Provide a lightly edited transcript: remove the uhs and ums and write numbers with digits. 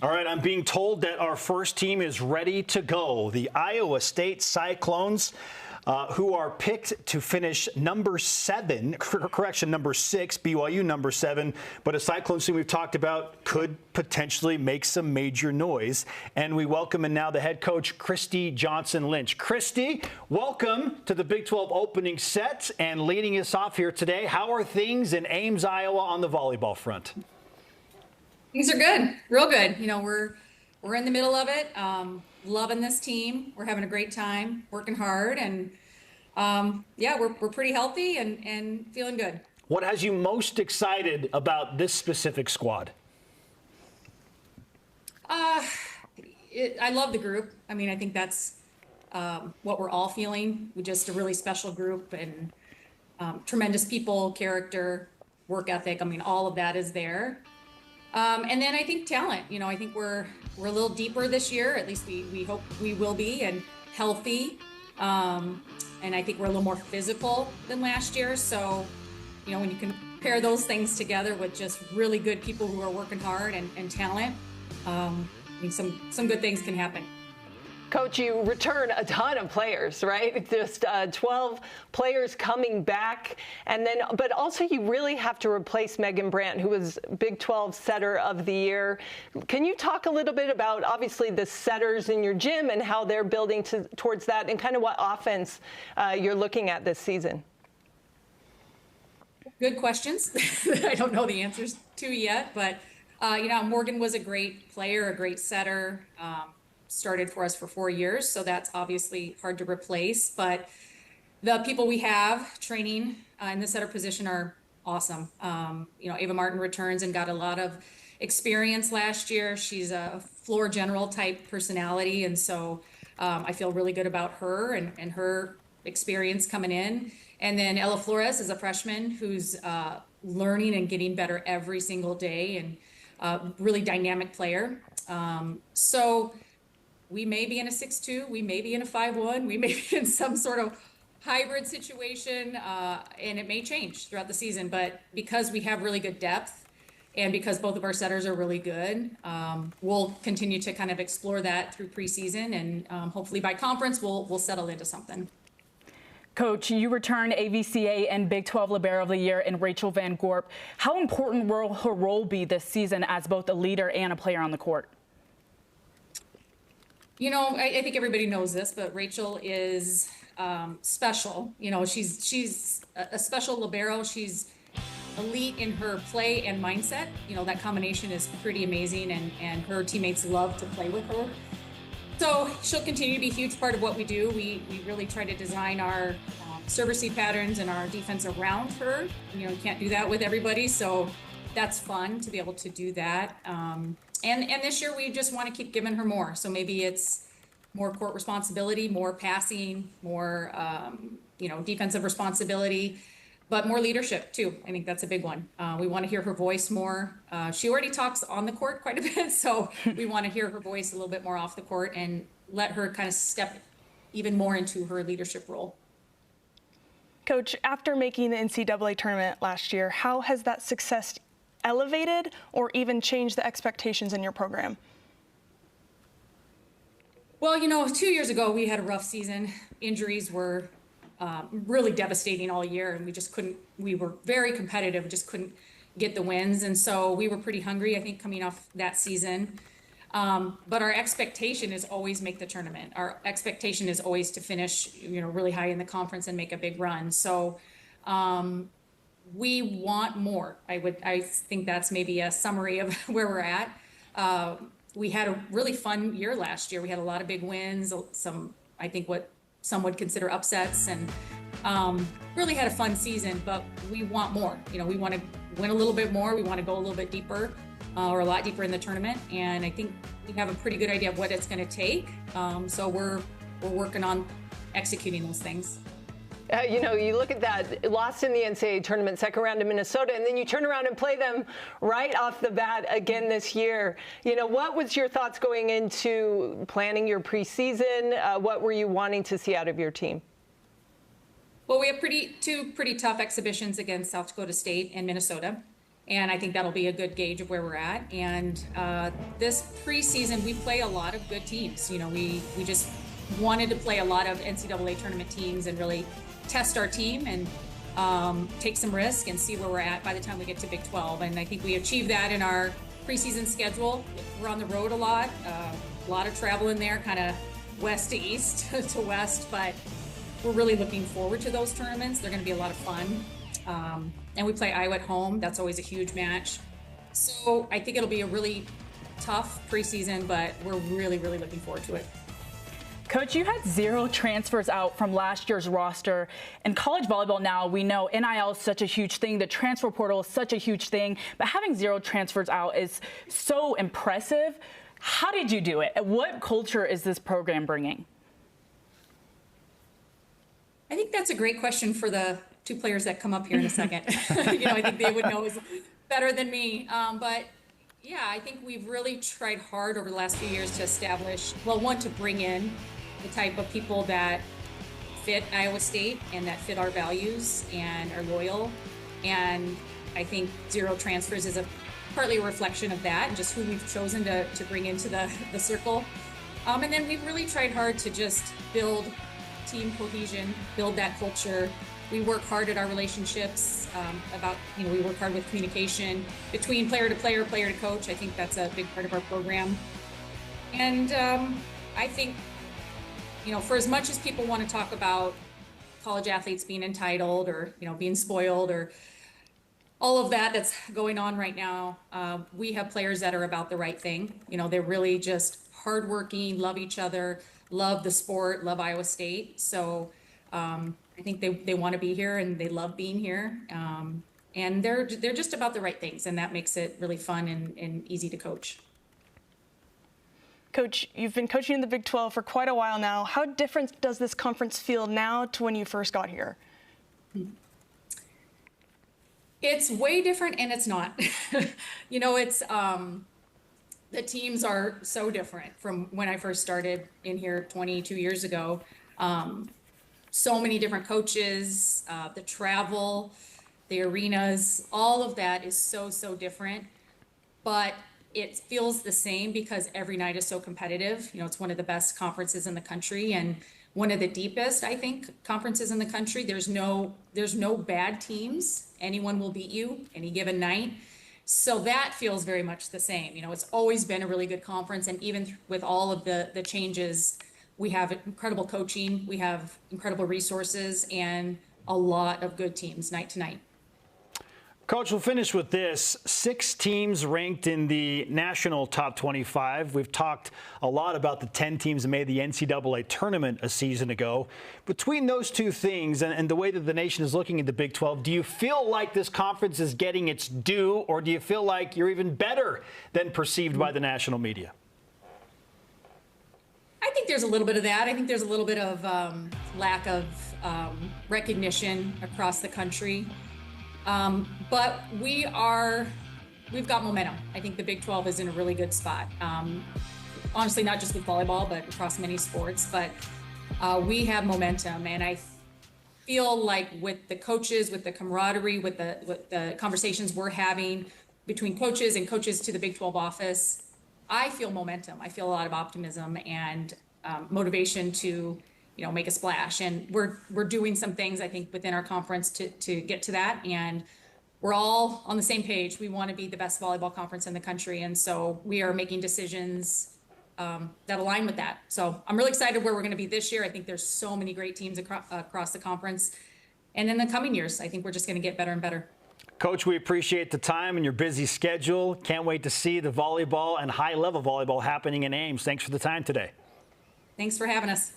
All right, I'm being told that our first team is ready to go. The Iowa State Cyclones, who are picked to finish number 6, BYU number 7. But a Cyclones team we've talked about could potentially make some major noise. And we welcome in now the head coach, Christy Johnson-Lynch. Christy, welcome to the Big 12 opening set and leading us off here today. How are things in Ames, Iowa on the volleyball front? Things are good, real good. You know, we're in the middle of it. Loving this team. We're having a great time, working hard, and yeah, we're pretty healthy and feeling good. What has you most excited about this specific squad? I love the group. I mean, I think that's what we're all feeling. We're just a really special group and tremendous people, character, work ethic. I mean, all of that is there. And then I think talent, you know, I think we're a little deeper this year, at least we hope we will be, and healthy. And I think we're a little more physical than last year. So, you know, when you can pair those things together with just really good people who are working hard and talent, I mean, some good things can happen. Coach, you return a ton of players, right? Just 12 players coming back. And then, but also you really have to replace Megan Brandt, who was Big 12 Setter of the Year. Can you talk a little bit about, obviously, the setters in your gym and how they're building towards that and kind of what offense you're looking at this season? Good questions that I don't know the answers to yet. But, you know, Morgan was a great player, a great setter. Started for us for 4 years, so that's obviously hard to replace. But the people we have training in the setter position are awesome. You know, Ava Martin returns and got a lot of experience last year. She's a floor general type personality, and so I feel really good about her and her experience coming in. And then Ella Flores is a freshman who's learning and getting better every single day, and really dynamic player. So we may be in a 6-2, we may be in a 5-1, we may be in some sort of hybrid situation, and it may change throughout the season. But because we have really good depth and because both of our setters are really good, we'll continue to kind of explore that through preseason, and hopefully by conference we'll settle into something. Coach, you return AVCA and Big 12 Libero of the Year in Rachel Van Gorp. How important will her role be this season as both a leader and a player on the court? You know, I think everybody knows this, but Rachel is special. You know, she's a special libero. She's elite in her play and mindset. You know, that combination is pretty amazing, and her teammates love to play with her. So she'll continue to be a huge part of what we do. We really try to design our serve receive patterns and our defense around her. You know, you can't do that with everybody, so that's fun to be able to do that. And this year we just want to keep giving her more. So maybe it's more court responsibility, more passing, more you know, defensive responsibility, but more leadership too. I think that's a big one. We want to hear her voice more. She already talks on the court quite a bit, so we want to hear her voice a little bit more off the court and let her kind of step even more into her leadership role. Coach, after making the NCAA tournament last year, how has that success elevated or even changed the expectations in your program? Well, you know, 2 years ago we had a rough season. Injuries were really devastating all year, and we were very competitive, just couldn't get the wins. And so we were pretty hungry, I think, coming off that season. But our expectation is always make the tournament. Our expectation is always to finish, you know, really high in the conference and make a big run. So we want more. I think that's maybe a summary of where we're at. We had a really fun year last year. We had a lot of big wins, some, I think what some would consider upsets, and really had a fun season, but we want more. You know, we want to win a little bit more. We want to go a little bit deeper, or a lot deeper in the tournament. And I think we have a pretty good idea of what it's going to take. So we're working on executing those things. You know, you look at that, lost in the NCAA tournament, second round in Minnesota, and then you turn around and play them right off the bat again this year. You know, what was your thoughts going into planning your preseason? What were you wanting to see out of your team? Well, we have two pretty tough exhibitions against South Dakota State and Minnesota. And I think that'll be a good gauge of where we're at. And this preseason, we play a lot of good teams. You know, we just wanted to play a lot of NCAA tournament teams and really test our team and take some risk and see where we're at by the time we get to Big 12. And I think we achieved that in our preseason schedule. We're on the road a lot of travel in there, kind of west to east to west, but we're really looking forward to those tournaments. They're going to be a lot of fun. And we play Iowa at home. That's always a huge match. So I think it'll be a really tough preseason, but we're really, really looking forward to it. Coach, you had 0 transfers out from last year's roster. In college volleyball now, we know NIL is such a huge thing. The transfer portal is such a huge thing. But having 0 transfers out is so impressive. How did you do it? What culture is this program bringing? I think that's a great question for the 2 players that come up here in a second. You know, I think they would know better than me. But yeah, I think we've really tried hard over the last few years to establish, well, one, to bring in the type of people that fit Iowa State and that fit our values and are loyal. And I think 0 transfers is partly a reflection of that and just who we've chosen to bring into the circle. And then we've really tried hard to just build team cohesion, build that culture. We work hard at our relationships we work hard with communication between player to player, player to coach. I think that's a big part of our program. And I think, you know, for as much as people want to talk about college athletes being entitled or, you know, being spoiled or all of that that's going on right now, we have players that are about the right thing. You know, they're really just hardworking, love each other, love the sport, love Iowa State. So I think they want to be here and they love being here. And they're just about the right things, and that makes it really fun and easy to coach. Coach, you've been coaching in the Big 12 for quite a while now. How different does this conference feel now to when you first got here? It's way different, and it's not. You know, it's the teams are so different from when I first started in here 22 years ago. So many different coaches, the travel, the arenas, all of that is so different. But it feels the same because every night is so competitive. You know, it's one of the best conferences in the country and one of the deepest, I think, conferences in the country. There's no bad teams. Anyone will beat you any given night. So that feels very much the same. You know, it's always been a really good conference. And even with all of the changes, we have incredible coaching, we have incredible resources, and a lot of good teams night to night. Coach, we'll finish with this. 6 teams ranked in the national top 25. We've talked a lot about the 10 teams that made the NCAA tournament a season ago. Between those 2 things and the way that the nation is looking at the Big 12, do you feel like this conference is getting its due, or do you feel like you're even better than perceived by the national media? I think there's a little bit of that. I think there's a little bit of lack of recognition across the country. But we've got momentum. I think the Big 12 is in a really good spot. Honestly, not just with volleyball, but across many sports. But we have momentum, and I feel like with the coaches, with the camaraderie, with the conversations we're having between coaches and coaches to the Big 12 office, I feel momentum. I feel a lot of optimism and motivation to, you know, make a splash. And we're doing some things, I think, within our conference to get to that. And we're all on the same page. We want to be the best volleyball conference in the country. And so we are making decisions that align with that. So I'm really excited where we're going to be this year. I think there's so many great teams across the conference. And in the coming years, I think we're just going to get better and better. Coach, we appreciate the time and your busy schedule. Can't wait to see the volleyball and high-level volleyball happening in Ames. Thanks for the time today. Thanks for having us.